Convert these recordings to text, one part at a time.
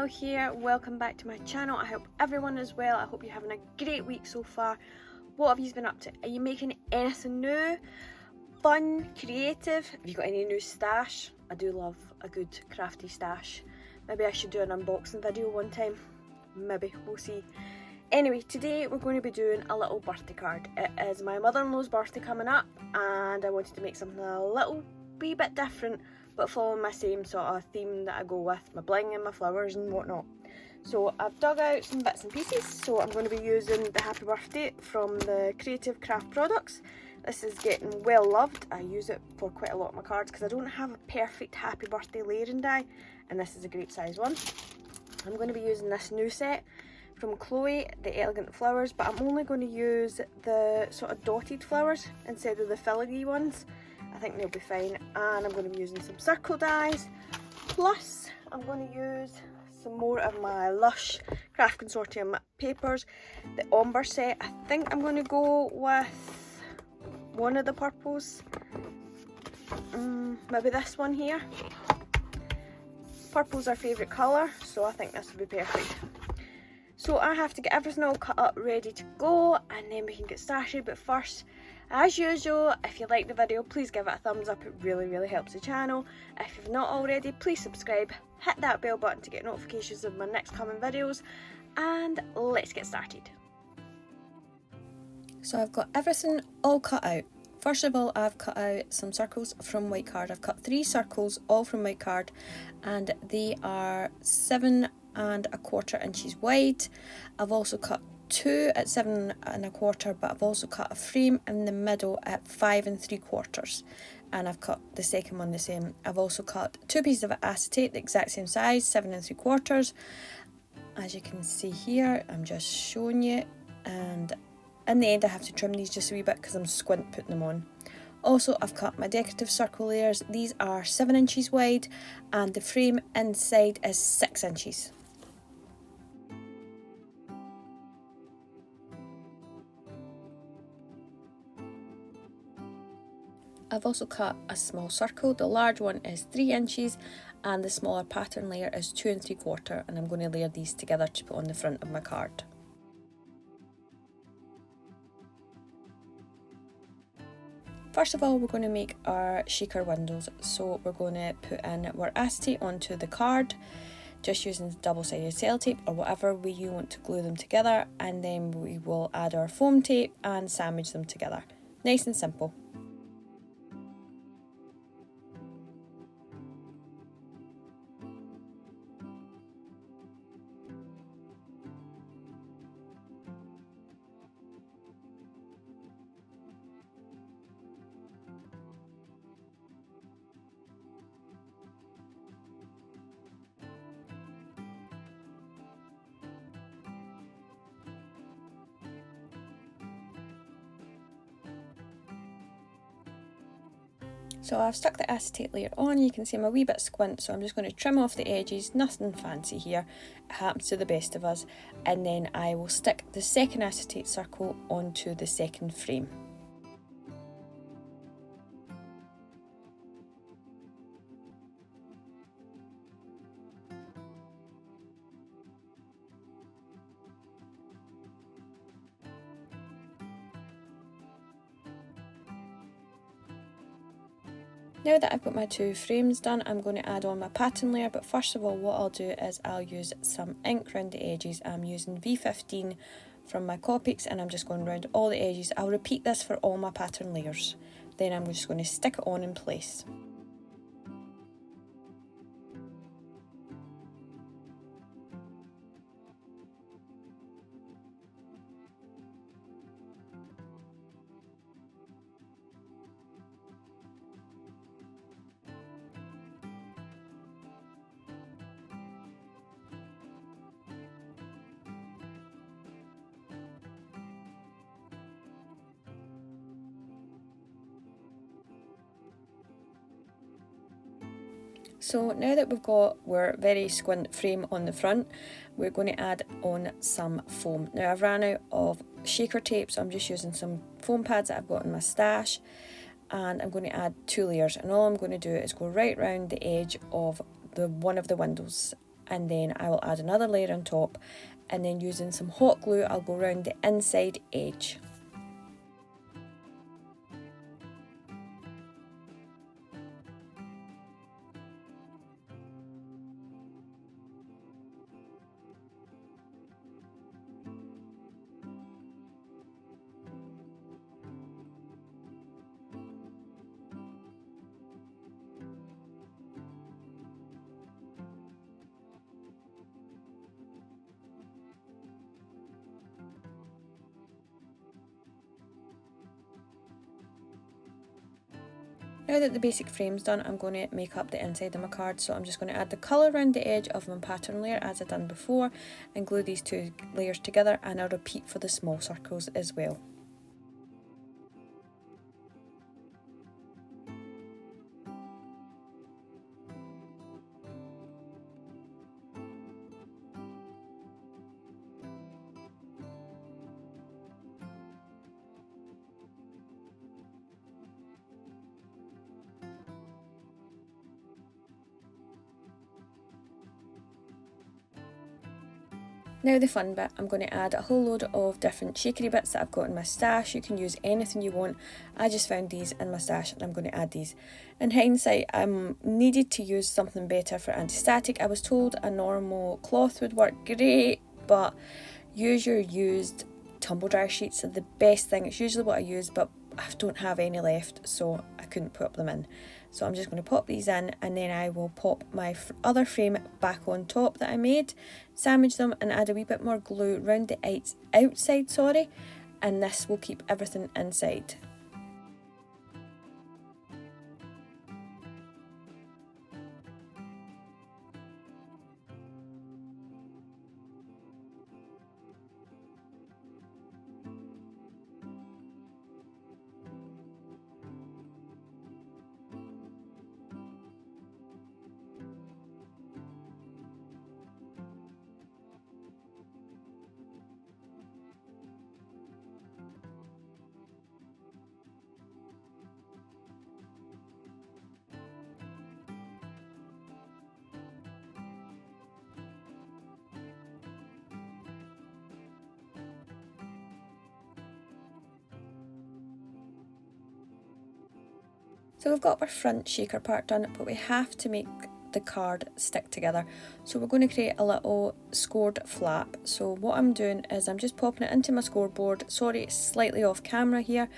Mel here. Welcome back to my channel. I hope everyone is well. I hope you're having a great week so far. What have you been up to? Are you making anything new, fun, creative? Have you got any new stash? I do love a good crafty stash. Maybe I should do an unboxing video one time. Maybe, we'll see. Anyway, today we're going to be doing a little birthday card. It is my mother-in-law's birthday coming up and I wanted to make something a little wee bit different, but following my same sort of theme that I go with, my bling and my flowers and whatnot. So I've dug out some bits and pieces, so I'm going to be using the Happy Birthday from the Creative Craft products. This is getting well loved. I use it for quite a lot of my cards because I don't have a perfect Happy Birthday layering die, and this is a great size one. I'm going to be using this new set from Chloe, the Elegant Flowers, but I'm only going to use the sort of dotted flowers instead of the filigree ones. I think they'll be fine. And I'm going to be using some circle dies, plus I'm going to use some more of my Lush Craft Consortium papers. The ombre set, I think I'm going to go with one of the purples, maybe this one here. Purple's our favourite colour, so I think this will be perfect. So I have to get everything all cut up ready to go, and then we can get started. But first, as usual, if you like the video, please give it a thumbs up. It really helps the channel. If you've not already, please subscribe, hit that bell button to get notifications of my next coming videos, and let's get started. So I've got everything all cut out. First of all, I've cut out some circles from white card. I've cut 3 circles all from white card, and they are 7 1/4 inches wide. I've also cut 2 at 7 1/4, but I've also cut a frame in the middle at 5 3/4, and I've cut the second one the same. I've also cut 2 pieces of acetate the exact same size, 7 3/4. As you can see here, I'm just showing you, and in the end I have to trim these just a wee bit because I'm squint putting them on. Also, I've cut my decorative circle layers. These are 7 inches wide, and the frame inside is 6 inches. I've also cut a small circle. The large one is 3 inches and the smaller pattern layer is 2 3/4, and I'm going to layer these together to put on the front of my card. First of all, we're going to make our shaker windows. So we're going to put in our acetate onto the card, just using double-sided sellotape or whatever way you want to glue them together, and then we will add our foam tape and sandwich them together. Nice and simple. So I've stuck the acetate layer on. You can see I'm a wee bit squint, so I'm just going to trim off the edges, nothing fancy here, it happens to the best of us, and then I will stick the second acetate circle onto the second frame. Now that I've got my 2 frames done, I'm going to add on my pattern layer, but first of all what I'll do is I'll use some ink around the edges. I'm using V15 from my Copics, and I'm just going around all the edges. I'll repeat this for all my pattern layers. Then I'm just going to stick it on in place. So now that we've got our very squint frame on the front, we're going to add on some foam. Now I've ran out of shaker tape, so I'm just using some foam pads that I've got in my stash, and I'm going to add 2 layers, and all I'm going to do is go right round the edge of one of the windows and then I will add another layer on top, and then using some hot glue I'll go around the inside edge. Now that the basic frame's done, I'm going to make up the inside of my card, so I'm just going to add the colour around the edge of my pattern layer as I've done before and glue these two layers together, and I'll repeat for the small circles as well. Now the fun bit, I'm going to add a whole load of different shakery bits that I've got in my stash. You can use anything you want. I just found these in my stash and I'm going to add these. In hindsight, I needed to use something better for anti-static. I was told a normal cloth would work great, but use your used tumble dryer sheets. They're the best thing. It's usually what I use, but I don't have any left, so I couldn't put them in. So I'm just going to pop these in, and then I will pop my other frame back on top that I made, sandwich them and add a wee bit more glue around the outside, and this will keep everything inside. So we've got our front shaker part done, but we have to make the card stick together. So we're going to create a little scored flap. So what I'm doing is I'm just popping it into my scoreboard. Sorry, it's slightly off camera here,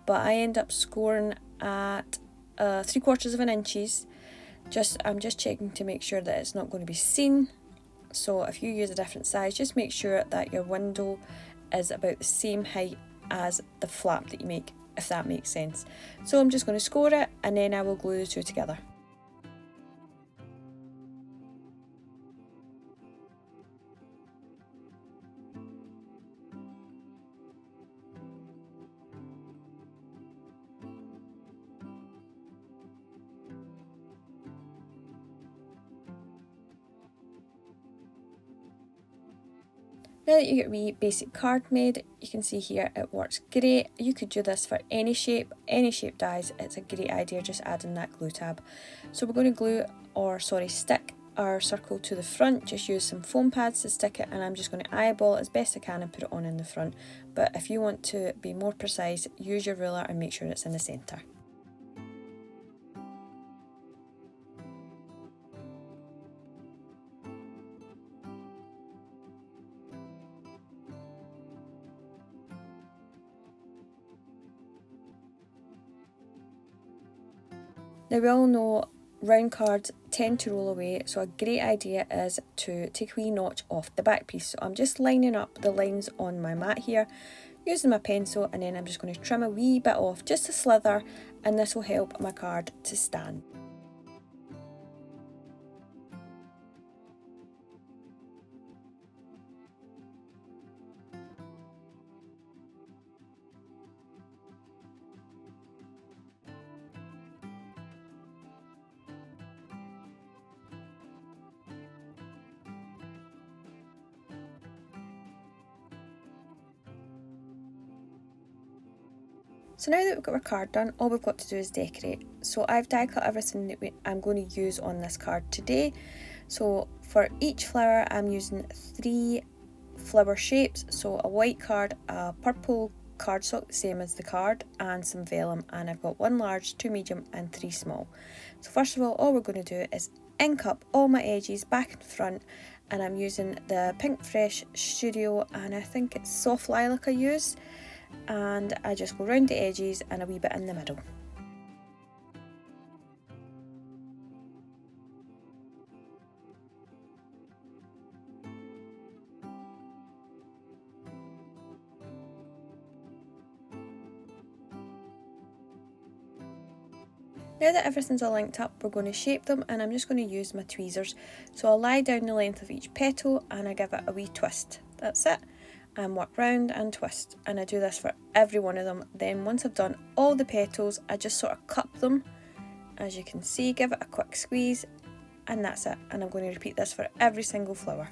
but I end up scoring at 3/4 of an inches. I'm just checking to make sure that it's not going to be seen. So if you use a different size, just make sure that your window is about the same height as the flap that you make, if that makes sense. So I'm just going to score it, and then I will glue the two together. Now that you get a wee basic card made, you can see here it works great. You could do this for any shape dies. It's a great idea, just adding that glue tab. So we're going to stick our circle to the front. Just use some foam pads to stick it, and I'm just going to eyeball it as best I can and put it on in the front. But if you want to be more precise, use your ruler and make sure it's in the centre. Now we all know round cards tend to roll away, so a great idea is to take a wee notch off the back piece. So I'm just lining up the lines on my mat here using my pencil, and then I'm just going to trim a wee bit off, just a slither, and this will help my card to stand. So now that we've got our card done, all we've got to do is decorate. So I've die cut everything that I'm going to use on this card today. So for each flower I'm using 3 flower shapes, so a white card, a purple cardstock, the same as the card, and some vellum, and I've got 1 large, 2 medium and 3 small. So first of all we're going to do is ink up all my edges back and front, and I'm using the Pink Fresh Studio, and I think it's Soft Lilac I use, and I just go round the edges and a wee bit in the middle. Now that everything's all linked up, we're going to shape them, and I'm just going to use my tweezers. So I'll lie down the length of each petal and I give it a wee twist. That's it. And work round and twist, and I do this for every one of them. Then once I've done all the petals, I just sort of cup them, as you can see, give it a quick squeeze, and that's it. And I'm going to repeat this for every single flower.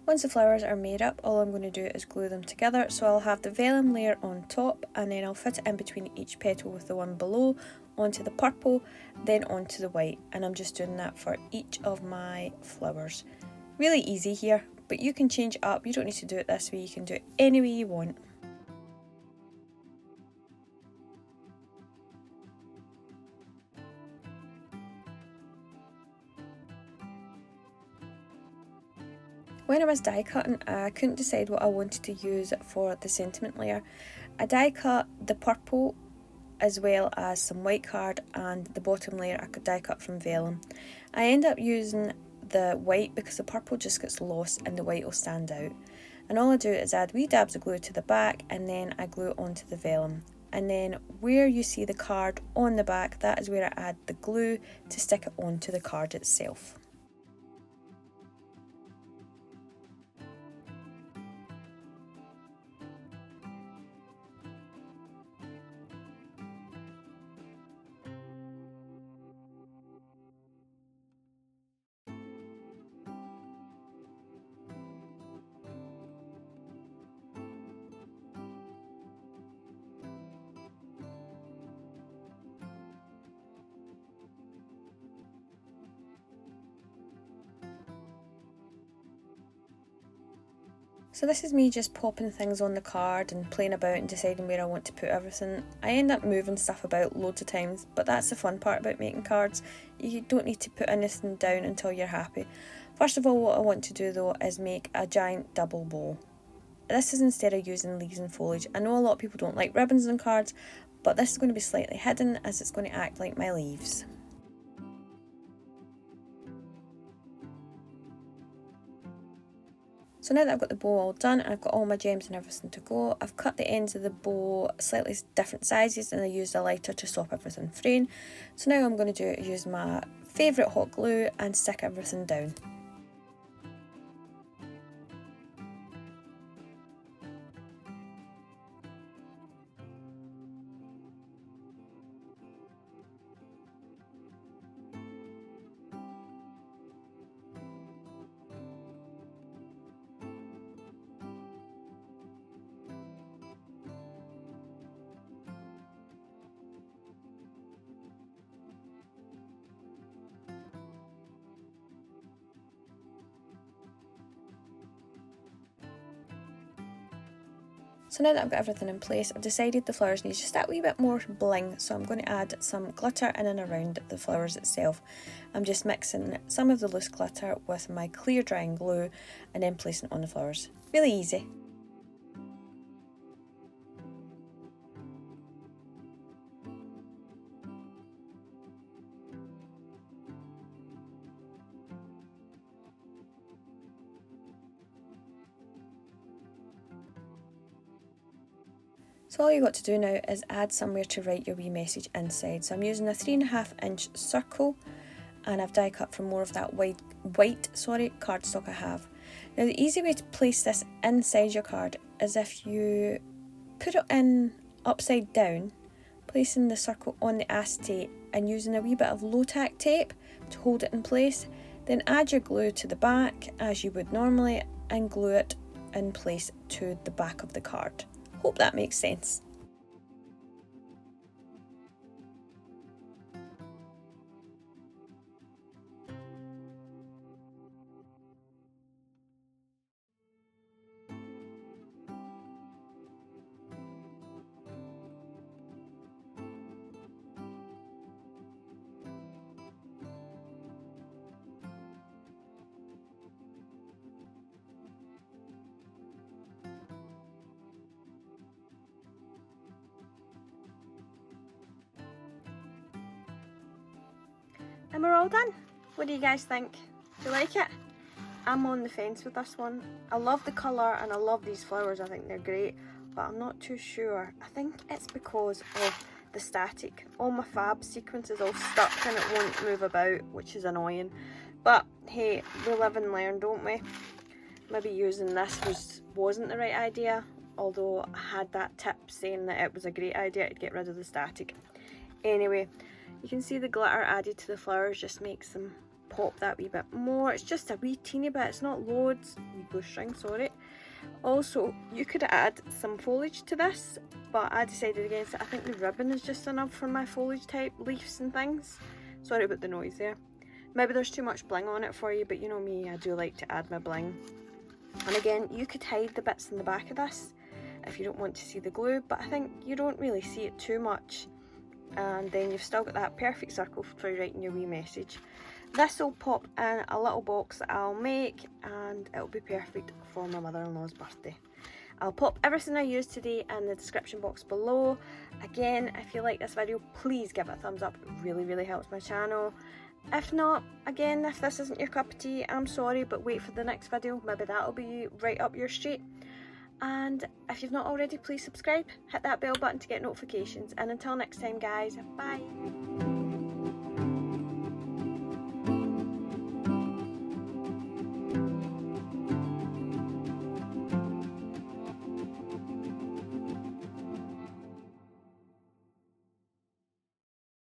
Once the flowers are made up, all I'm going to do is glue them together. So I'll have the vellum layer on top, and then I'll fit it in between each petal with the one below, onto the purple, then onto the white. And I'm just doing that for each of my flowers. Really easy here, but you can change it up. You don't need to do it this way, you can do it any way you want. When I was die cutting, I couldn't decide what I wanted to use for the sentiment layer. I die cut the purple as well as some white card, and the bottom layer I could die cut from vellum. I end up using the white because the purple just gets lost and the white will stand out. And all I do is add wee dabs of glue to the back, and then I glue it onto the vellum. And then where you see the card on the back, that is where I add the glue to stick it onto the card itself. So this is me just popping things on the card and playing about and deciding where I want to put everything. I end up moving stuff about loads of times, but that's the fun part about making cards. You don't need to put anything down until you're happy. First of all, what I want to do though is make a giant double bow. This is instead of using leaves and foliage. I know a lot of people don't like ribbons on cards, but this is going to be slightly hidden as it's going to act like my leaves. So now that I've got the bow all done and I've got all my gems and everything to go, I've cut the ends of the bow slightly different sizes, and I used a lighter to stop everything fraying. So now I'm going to do is use my favourite hot glue and stick everything down. So now that I've got everything in place, I've decided the flowers need just that wee bit more bling, so I'm going to add some glitter in and around the flowers itself. I'm just mixing some of the loose glitter with my clear drying glue and then placing it on the flowers. Really easy. So all you got to do now is add somewhere to write your wee message inside. So I'm using a 3.5-inch circle, and I've die cut from more of that white cardstock I have. Now the easy way to place this inside your card is if you put it in upside down, placing the circle on the acetate and using a wee bit of low tack tape to hold it in place. Then add your glue to the back as you would normally and glue it in place to the back of the card. Hope that makes sense. And we're all done. What do you guys think? Do you like it? I'm on the fence with this one. I love the colour and I love these flowers. I think they're great, but I'm not too sure. I think it's because of the static. All my fab sequence is all stuck and it won't move about, which is annoying. But hey, we live and learn, don't we? Maybe using this wasn't the right idea, although I had that tip saying that it was a great idea to get rid of the static. Anyway, you can see the glitter added to the flowers just makes them pop that wee bit more. It's just a wee teeny bit, it's not loads. Wee bowstring, sorry. Also, you could add some foliage to this, but I decided against it. I think the ribbon is just enough for my foliage type leaves and things. Sorry about the noise there. Maybe there's too much bling on it for you, but you know me, I do like to add my bling. And again, you could hide the bits in the back of this if you don't want to see the glue, but I think you don't really see it too much. And then you've still got that perfect circle for writing your wee message. This will pop in a little box that I'll make, and it'll be perfect for my mother-in-law's birthday. I'll pop everything I used today in the description box below. Again, if you like this video, please give it a thumbs up. It really, really helps my channel. If not, again, if this isn't your cup of tea, I'm sorry, but wait for the next video. Maybe that'll be right up your street. And if you've not already, please subscribe, hit that bell button to get notifications. And until next time, guys, bye.